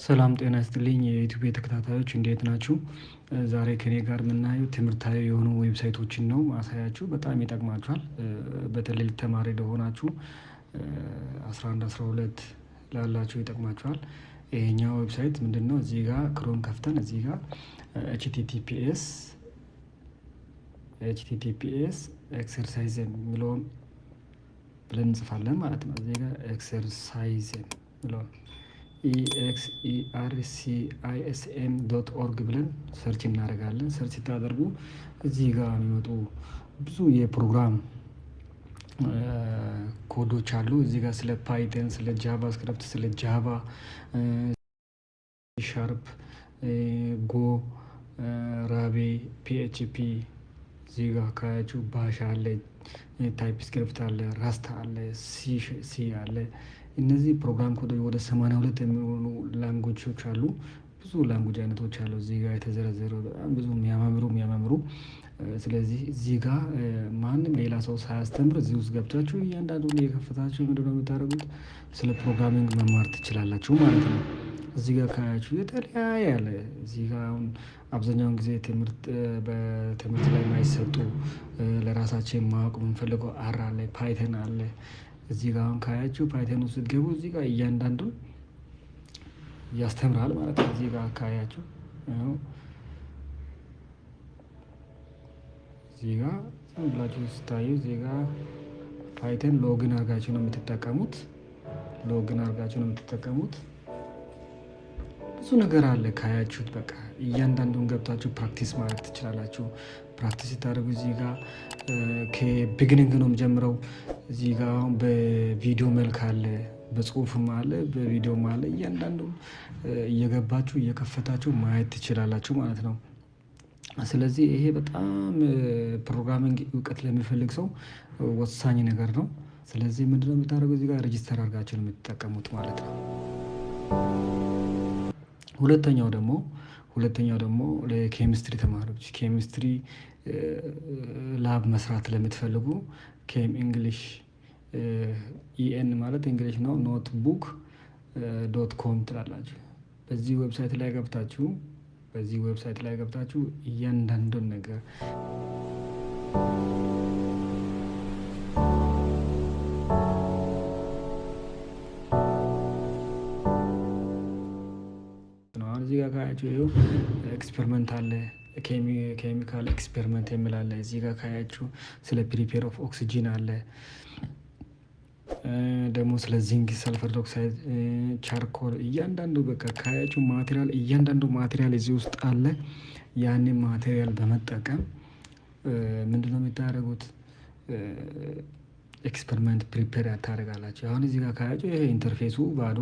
ሰላም ጤና ይስጥልኝ የዩቲዩብ ተከታታዮች እንዴት ናችሁ? ዛሬ ከኔ ጋር የምናየው ትምህርታዊ የሆኑ ዌብሳይቶችን ነው ማሳያችሁ በጣም ይጠቅማችኋል። በተለይ ተማሪ ለሆናችሁ 11 12 ላላችሁ ይጠቅማችኋል። ይሄኛው ዌብሳይት ምንድነው? እዚህ ጋር ክሮም ከፍተን እዚህ ጋር ኤችቲቲፒኤስ ኤክሰርሳይዝ የሚለውን ብለን እንጽፋለን ማለት ነው። እዚህ ጋር ኤክሰርሳይዝ የሚለውን exercism.org ብለን ሰርች እናደርጋለን። ሰርች ስታደርጉ እዚህ ጋር የሚመጡ ብዙ የፕሮግራም ኮዶች አሉ። እዚህ ጋር ስለ ፓይተን፣ ስለ ጃቫ ስክሪፕት፣ ስለ ጃቫ ሻርፕ፣ ጎ፣ ራቤ፣ ፒኤችፒ እዚህ ጋር ካያችሁ ባሽ አለ፣ ታይፕ ስክሪፕት አለ፣ ራስት አለ፣ ሲ አለ። እነዚህ ፕሮግራም ኮዶች ወደ 82 የሚሆኑ ላንጉጆች አሉ። ብዙ ላንጉጅ አይነቶች አሉ እዚህ ጋር የተዘረዘሩ በጣም ብዙ የሚያማምሩ። ስለዚህ እዚህ ጋር ማንም ሌላ ሰው ሳያስተምር እዚህ ውስጥ ገብታችሁ እያንዳንዱን እየከፈታችሁ ምንድነው የምታደርጉት? ስለ ፕሮግራሚንግ መማር ትችላላችሁ ማለት ነው። እዚህ ጋር ካያችሁ የተለያየ አለ። እዚህ ጋር አሁን አብዛኛውን ጊዜ በትምህርት ላይ የማይሰጡ ለራሳችን ማወቅ የምንፈልገው አር አለ፣ ፓይተን አለ። እዚህ ጋር አሁን ካያችሁ ፓይተን ውስጥ ስትገቡ እዚህ ጋር እያንዳንዱን ያስተምራል ማለት ነው። እዚህ ጋር ካያችሁ እዚህ ጋር ዝም ብላችሁ ስታዩ እዚህ ጋር ፓይተን ሎግን አድርጋችሁ ነው የምትጠቀሙት። ብዙ ነገር አለ ካያችሁት በቃ እያንዳንዱን ገብታችሁ ፕራክቲስ ማድረግ ትችላላችሁ። ፕራክቲስ ስታደርጉ እዚህ ጋር ከቢግኒንግ ነው የምጀምረው። እዚህ ጋር አሁን በቪዲዮ መልክ አለ፣ በጽሁፍም አለ፣ በቪዲዮም አለ። እያንዳንዱን እየገባችሁ እየከፈታችሁ ማየት ትችላላችሁ ማለት ነው። ስለዚህ ይሄ በጣም ፕሮግራሚንግ እውቀት ለሚፈልግ ሰው ወሳኝ ነገር ነው። ስለዚህ ምንድነው የምታደርገው? እዚህ ጋር ሬጂስተር አድርጋችሁ ነው የምትጠቀሙት ማለት ነው። ሁለተኛው ደግሞ ለኬሚስትሪ ተማሪዎች ኬሚስትሪ ላብ መስራት ለምትፈልጉ ኬም እንግሊሽ ኢኤን ማለት እንግሊሽ ነው ኖትቡክ .com ትላላችሁ። በዚህ ዌብሳይት ላይ ገብታችሁ እያንዳንዱን ነገር እዚህ ጋር ካያችሁ ይኸው ኤክስፐሪመንት አለ፣ ኬሚካል ኤክስፐሪመንት የሚል አለ። እዚህ ጋር ካያችሁ ስለ ፕሪፔር ኦፍ ኦክሲጂን አለ፣ ደግሞ ስለ ዚንክ፣ ሰልፈር ዶክሳይድ፣ ቻርኮል እያንዳንዱ በቃ ካያችሁ ማቴሪያል እያንዳንዱ ማቴሪያል እዚህ ውስጥ አለ። ያንን ማቴሪያል በመጠቀም ምንድነው የምታደርጉት? ኤክስፐሪመንት ፕሪፔር ታደርጋላችሁ። አሁን እዚህ ጋር ካያችሁ ይሄ ኢንተርፌሱ ባዶ።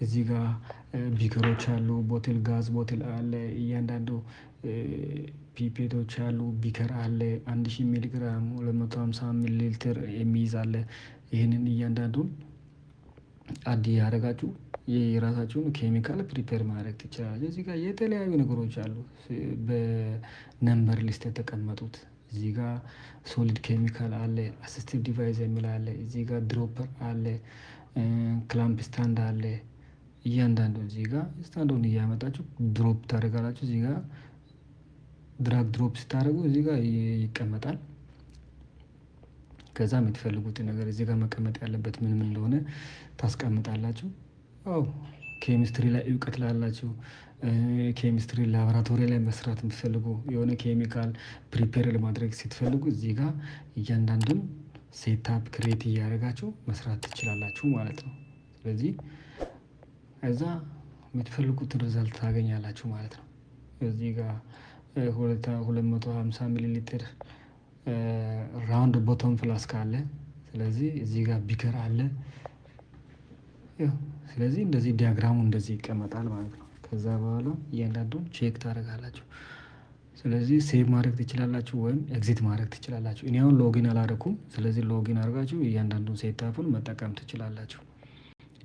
እዚህ ጋር ቢከሮች አሉ፣ ቦትል ጋዝ ቦትል አለ፣ እያንዳንዱ ፒፔቶች አሉ፣ ቢከር አለ 1000 ሚሊግራም 250 ሚሊ ሊትር የሚይዝ አለ። ይህንን እያንዳንዱን አድ ያደረጋችሁ የራሳችሁን ኬሚካል ፕሪፔር ማድረግ ትችላላችሁ። እዚህ ጋር የተለያዩ ነገሮች አሉ በነምበር ሊስት የተቀመጡት። እዚህ ጋር ሶሊድ ኬሚካል አለ፣ አሲስቲቭ ዲቫይስ የሚል አለ፣ እዚህ ጋር ድሮፐር አለ፣ ክላምፕ ስታንድ አለ። እያንዳንዱ እዚህ ጋር ስታንዱን እያመጣችሁ ድሮፕ ታደርጋላችሁ። እዚህ ጋር ድራግ ድሮፕ ስታደርጉ እዚህ ጋር ይቀመጣል። ከዛ የምትፈልጉትን ነገር እዚህ ጋር መቀመጥ ያለበት ምን እንደሆነ ታስቀምጣላችሁ። ኬሚስትሪ ላይ እውቀት ላላችሁ ኬሚስትሪ ላቦራቶሪ ላይ መስራት የምትፈልጉ የሆነ ኬሚካል ፕሪፔር ለማድረግ ስትፈልጉ እዚህ ጋር እያንዳንዱን ሴታፕ ክሬት እያደረጋችሁ መስራት ትችላላችሁ ማለት ነው። ስለዚህ እዛ የምትፈልጉትን ሪዛልት ታገኛላችሁ ማለት ነው። እዚህ ጋር 250 ሚሊ ሊትር ራውንድ ቦቶም ፍላስክ አለ። ስለዚህ እዚህ ጋር ቢከር አለ። ስለዚህ እንደዚህ ዲያግራሙ እንደዚህ ይቀመጣል ማለት ነው። ከዛ በኋላ እያንዳንዱን ቼክ ታደርጋላችሁ። ስለዚህ ሴቭ ማድረግ ትችላላችሁ ወይም ኤግዚት ማድረግ ትችላላችሁ። እኔ አሁን ሎጊን አላደረኩም። ስለዚህ ሎጊን አድርጋችሁ እያንዳንዱን ሴታፑን መጠቀም ትችላላችሁ።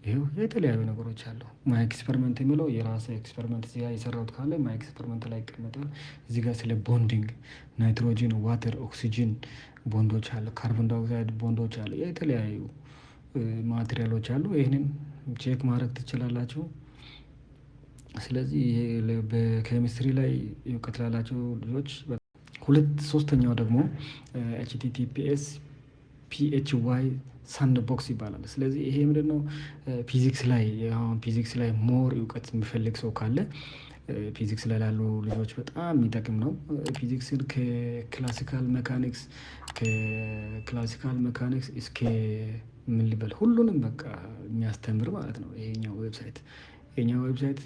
ይኸው የተለያዩ ነገሮች አሉ። ማይ ኤክስፐሪመንት የሚለው የራሴ ኤክስፐሪመንት እዚህ ጋር የሰራሁት ካለ ማይ ኤክስፐሪመንት ላይ ይቀመጣል። እዚህ ጋር ስለ ቦንዲንግ ናይትሮጂን፣ ዋተር፣ ኦክሲጂን ቦንዶች አሉ፣ ካርቦን ዳይኦክሳይድ ቦንዶች አሉ፣ የተለያዩ ማቴሪያሎች አሉ። ይህንን ቼክ ማድረግ ትችላላችሁ። ስለዚህ ይሄ በኬሚስትሪ ላይ እውቀት ላላቸው ልጆች ሶስተኛው ደግሞ ኤችቲቲፒኤስ ፒኤችዋይ ሳንድ ቦክስ ይባላል። ስለዚህ ይሄ ምንድነው? ፊዚክስ ላይ አሁን ፊዚክስ ላይ ሞር እውቀት የሚፈልግ ሰው ካለ ፊዚክስ ላይ ላሉ ልጆች በጣም የሚጠቅም ነው። ፊዚክስን ከክላሲካል ሜካኒክስ እስከ ምን ልበል ሁሉንም በቃ የሚያስተምር ማለት ነው። ይሄኛው ዌብሳይት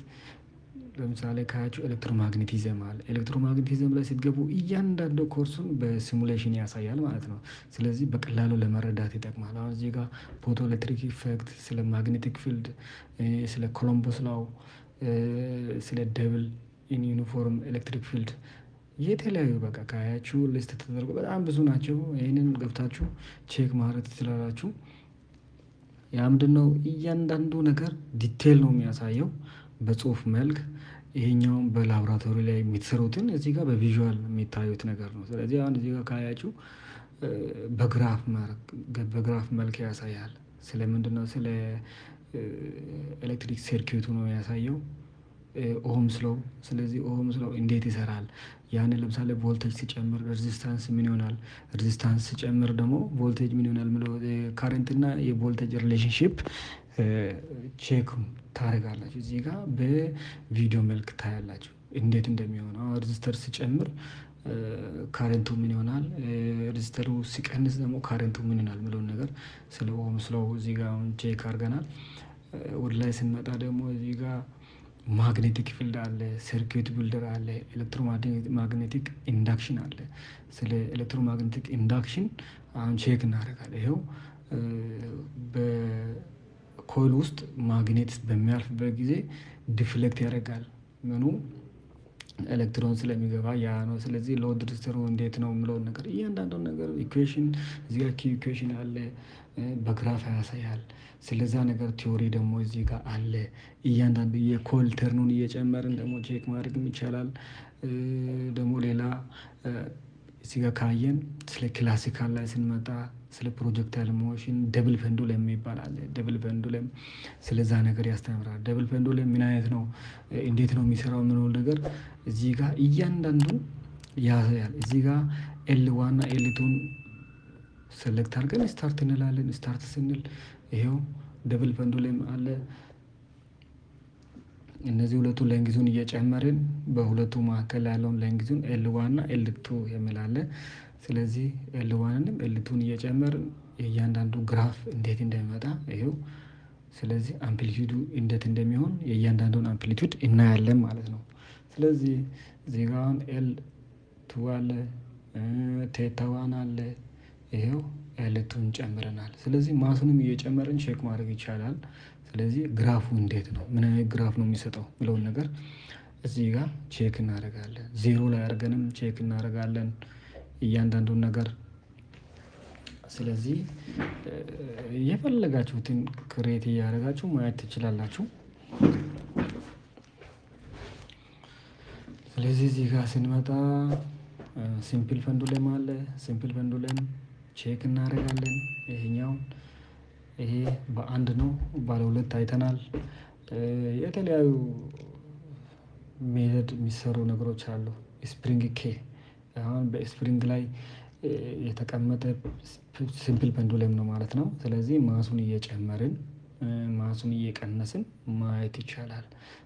ለምሳሌ ካያችሁ ኤሌክትሮማግኔቲዝም አለ። ኤሌክትሮማግኔቲዝም ላይ ስትገቡ እያንዳንዱ ኮርሱን በሲሙሌሽን ያሳያል ማለት ነው። ስለዚህ በቀላሉ ለመረዳት ይጠቅማል። አሁን እዚህ ጋር ፎቶ ኤሌክትሪክ ኢፌክት፣ ስለ ማግኔቲክ ፊልድ፣ ስለ ኮሎምበስ ላው፣ ስለ ደብል ኢን ዩኒፎርም ኤሌክትሪክ ፊልድ የተለያዩ በቃ ካያችሁ ሊስት ተደርጎ በጣም ብዙ ናቸው። ይህንን ገብታችሁ ቼክ ማድረግ ትችላላችሁ። ያ ምንድነው? እያንዳንዱ ነገር ዲቴል ነው የሚያሳየው በጽሁፍ መልክ። ይሄኛውም በላቦራቶሪ ላይ የሚሰሩትን እዚህ ጋር በቪዥዋል የሚታዩት ነገር ነው። ስለዚህ አሁን እዚህ ጋር ካያችሁ በግራፍ መልክ ያሳያል። ስለ ምንድነው? ስለ ኤሌክትሪክ ሰርኪዩቱ ነው ያሳየው። ኦህምስ ሎው። ስለዚህ ኦህምስ ሎው እንዴት ይሰራል? ያንን ለምሳሌ ቮልቴጅ ሲጨምር ሬዚስታንስ ምን ይሆናል? ሬዚስታንስ ሲጨምር ደግሞ ቮልቴጅ ምን ይሆናል? ካረንት እና የቮልቴጅ ሪሌሽንሽፕ ቼክ ታደርጋላችሁ። እዚህ ጋር በቪዲዮ መልክ ታያላችሁ እንዴት እንደሚሆን። አሁን ሬዚስተር ሲጨምር ካረንቱ ምን ይሆናል? ሬዚስተሩ ሲቀንስ ደግሞ ካረንቱ ምን ይሆናል የሚለውን ነገር ስለ ኦህምስ ሎው እዚህ ጋር ቼክ አድርገናል። ወደ ላይ ስንመጣ ደግሞ እዚህ ጋር ማግኔቲክ ፊልድ አለ፣ ሰርኪዩት ቢልደር አለ፣ ኤሌክትሮማግኔቲክ ኢንዳክሽን አለ። ስለ ኤሌክትሮማግኔቲክ ኢንዳክሽን አሁን ቼክ እናደርጋለን። ይኸው በኮይል ውስጥ ማግኔት በሚያልፍበት ጊዜ ዲፍሌክት ያደርጋል ምኑ ኤሌክትሮን ስለሚገባ ያ ነው። ስለዚህ ሎድ ሬዚስተሩ እንዴት ነው የምለውን ነገር እያንዳንዱን ነገር ኢኩዌሽን እዚህ ጋር ኪ ኢኩዌሽን አለ፣ በግራፍ ያሳያል። ስለዛ ነገር ቲዎሪ ደግሞ እዚህ ጋር አለ። እያንዳንዱ የኮይል ተርኑን እየጨመርን ደግሞ ቼክ ማድረግም ይቻላል። ደግሞ ሌላ እዚህ ጋር ካየን ስለ ክላሲካል ላይ ስንመጣ ስለ ፕሮጀክታይል ሞሽን ደብል ፔንዱለም የሚባል አለ። ደብል ፔንዱለም ስለዛ ነገር ያስተምራል። ደብል ፔንዱለም ምን አይነት ነው፣ እንዴት ነው የሚሰራው የምንለው ነገር እዚህ ጋር እያንዳንዱ ያሳያል። እዚህ ጋር ኤል ዋና ኤልቱን ሰሌክት አድርገን ስታርት እንላለን። ስታርት ስንል ይሄው ደብል ፔንዱለም አለ። እነዚህ ሁለቱ ሌንግዙን እየጨመርን በሁለቱ መካከል ያለውን ሌንግዙን ኤል ዋን እና ኤል ቱ የሚላለ። ስለዚህ ኤል ዋንንም ኤል ቱን እየጨመርን የእያንዳንዱ ግራፍ እንዴት እንደሚመጣ ይሄው። ስለዚህ አምፕሊቲዩዱ እንዴት እንደሚሆን የእያንዳንዱን አምፕሊቲዩድ እናያለን ማለት ነው። ስለዚህ እዚህ ጋር አሁን ኤል ቱ አለ፣ ቴታ ዋን አለ። ይሄው ኤል ቱን ጨምረናል። ስለዚህ ማሱንም እየጨመርን ቼክ ማድረግ ይቻላል። ስለዚህ ግራፉ እንዴት ነው፣ ምን አይነት ግራፍ ነው የሚሰጠው የሚለውን ነገር እዚህ ጋር ቼክ እናደርጋለን። ዜሮ ላይ አድርገንም ቼክ እናደርጋለን እያንዳንዱን ነገር። ስለዚህ የፈለጋችሁትን ክሬት እያደረጋችሁ ማየት ትችላላችሁ። ስለዚህ እዚህ ጋር ስንመጣ ሲምፕል ፔንዱለም አለ። ሲምፕል ፔንዱለም ቼክ እናደርጋለን። ይሄ በአንድ ነው፣ ባለ ሁለት አይተናል። የተለያዩ ሜተድ የሚሰሩ ነገሮች አሉ። ስፕሪንግ ኬ አሁን በስፕሪንግ ላይ የተቀመጠ ሲምፕል ፔንዱለም ነው ማለት ነው። ስለዚህ ማሱን እየጨመርን ማሱን እየቀነስን ማየት ይቻላል።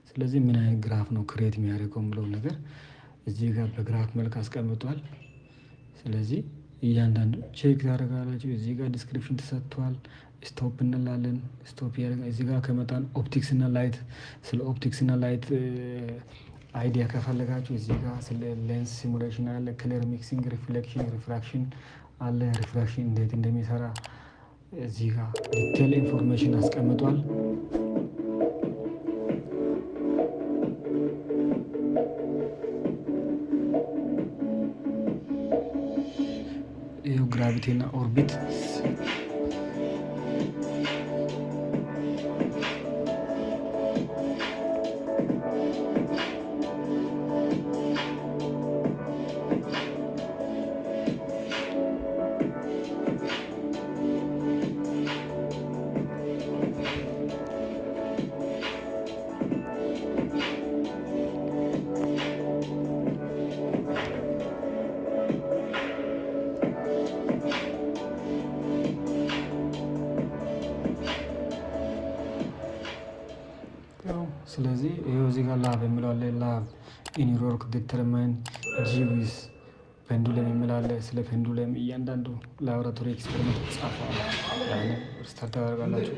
ስለዚህ ምን አይነት ግራፍ ነው ክሬት የሚያደርገው የምለው ነገር እዚህ ጋር በግራፍ መልክ አስቀምጧል። ስለዚህ እያንዳንዱ ቼክ ታደርጋላችሁ። እዚህ ጋር ዲስክሪፕሽን ተሰጥቷል። ስቶፕ እንላለን። ስቶፕ ያደርጋል። እዚህ ጋር ከመጣን ኦፕቲክስ እና ላይት፣ ስለ ኦፕቲክስ እና ላይት አይዲያ ከፈለጋችሁ እዚህ ጋር ስለ ሌንስ ሲሙሌሽን አለ። ክለር ሚክሲንግ፣ ሪፍሌክሽን፣ ሪፍራክሽን አለ። ሪፍራክሽን እንዴት እንደሚሰራ እዚህ ጋር ዲቴል ኢንፎርሜሽን አስቀምጧል። ይኸው ግራቪቲ እና ኦርቢት ስለዚህ ይኸው እዚህ ጋር ላቭ የሚለው አለ። ላቭ ኢን ዩር ወርክ ዲተርማይን ጂዊስ ፔንዱለም የሚል አለ። ስለ ፔንዱለም እያንዳንዱ ላቦራቶሪ ኤክስፐሪመንት ተጻፈዋል። ያንን ስታርት ታደርጋላችሁ።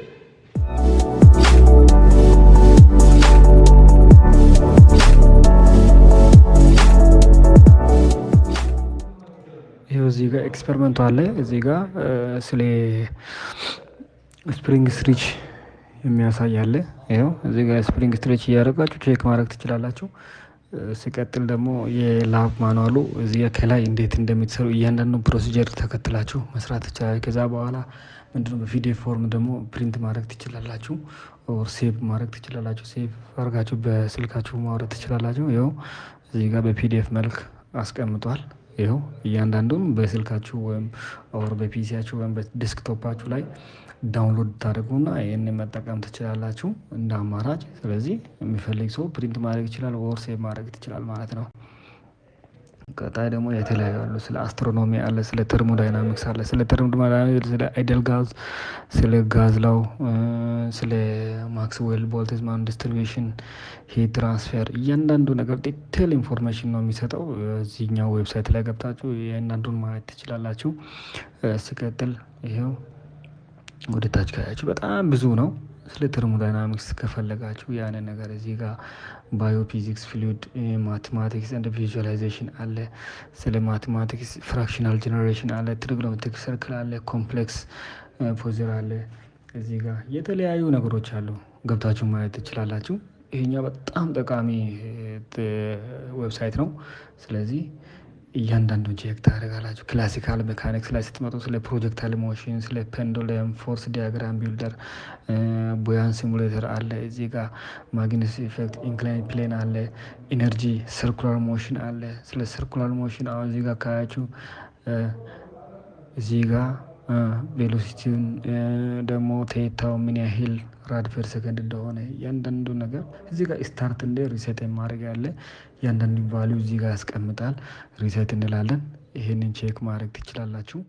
ይኸው እዚህ ጋር ኤክስፐሪመንቱ አለ። እዚህ ጋር ስለ ስፕሪንግ ስትሪች የሚያሳይ አለ። ይኸው እዚህ ጋር ስፕሪንግ ስትሪች እያደረጋችሁ ቼክ ማድረግ ትችላላችሁ። ሲቀጥል ደግሞ የላብ ማኑዋሉ እዚህ ከላይ እንዴት እንደምትሰሩ እያንዳንዱ ፕሮሲጀር ተከትላችሁ መስራት ትችላላችሁ። ከዛ በኋላ ምንድነው በፒዲኤፍ ፎርም ደግሞ ፕሪንት ማድረግ ትችላላችሁ፣ ኦር ሴቭ ማድረግ ትችላላችሁ። ሴቭ አድርጋችሁ በስልካችሁ ማውረድ ትችላላችሁ። ይኸው እዚህ ጋር በፒዲኤፍ መልክ አስቀምጧል። ይኸው እያንዳንዱን በስልካችሁ ወይም ኦር በፒሲያችሁ ወይም በዴስክቶፓችሁ ላይ ዳውንሎድ ታደርጉና ይህንን መጠቀም ትችላላችሁ እንደ አማራጭ። ስለዚህ የሚፈልግ ሰው ፕሪንት ማድረግ ይችላል፣ ኦር ሴቭ ማድረግ ትችላል ማለት ነው። ቀጣይ ደግሞ የተለያዩ አሉ። ስለ አስትሮኖሚ አለ፣ ስለ ተርሞዳይናሚክስ አለ፣ ስለ ተርሞዳይናሚክስ፣ ስለ አይደል ጋዝ፣ ስለ ጋዝ ላው፣ ስለ ማክስዌል ቦልትዝማን ዲስትሪቢዩሽን፣ ሂት ትራንስፌር እያንዳንዱ ነገር ዲቴል ኢንፎርሜሽን ነው የሚሰጠው። እዚህኛው ዌብሳይት ላይ ገብታችሁ እያንዳንዱን ማየት ትችላላችሁ። ሲቀጥል ይሄው ወደ ታች ካያችሁ በጣም ብዙ ነው። ስለ ተርሞዳይናሚክስ ከፈለጋችሁ ያንን ነገር እዚህ ጋር ባዮፊዚክስ፣ ፍሉይድ ማቴማቲክስ ኤንድ ቪዥዋላይዜሽን አለ። ስለ ማቴማቲክስ ፍራክሽናል ጀነሬሽን አለ። ትሪጎኖሜትሪክ ሰርክል አለ። ኮምፕሌክስ ፖዘር አለ። እዚህ ጋር የተለያዩ ነገሮች አሉ፣ ገብታችሁ ማየት ትችላላችሁ። ይሄኛው በጣም ጠቃሚ ዌብሳይት ነው። ስለዚህ እያንዳንዱን ቼክ ታደርጋላችሁ። ክላሲካል ሜካኒክስ ላይ ስትመጡ ስለ ፕሮጀክታይል ሞሽን፣ ስለ ፔንዱለም፣ ፎርስ ዲያግራም ቢልደር፣ ቡያን ሲሙሌተር አለ። እዚህ ጋር ማግኔቲክ ኢፌክት፣ ኢንክላይን ፕሌን አለ። ኢነርጂ ሰርኩላር ሞሽን አለ። ስለ ሰርኩላር ሞሽን አሁን እዚህ ጋር ካያችሁ እዚህ ጋር ቬሎሲቲውን ደግሞ ቴታው ምን ያህል ራድ ፐር ሰከንድ እንደሆነ እያንዳንዱ ነገር እዚህ ጋር ስታርት እንደ ሪሴት ማድረግ ያለ እያንዳንዱ ቫሊዩ እዚህ ጋር ያስቀምጣል። ሪሴት እንላለን። ይሄንን ቼክ ማድረግ ትችላላችሁ።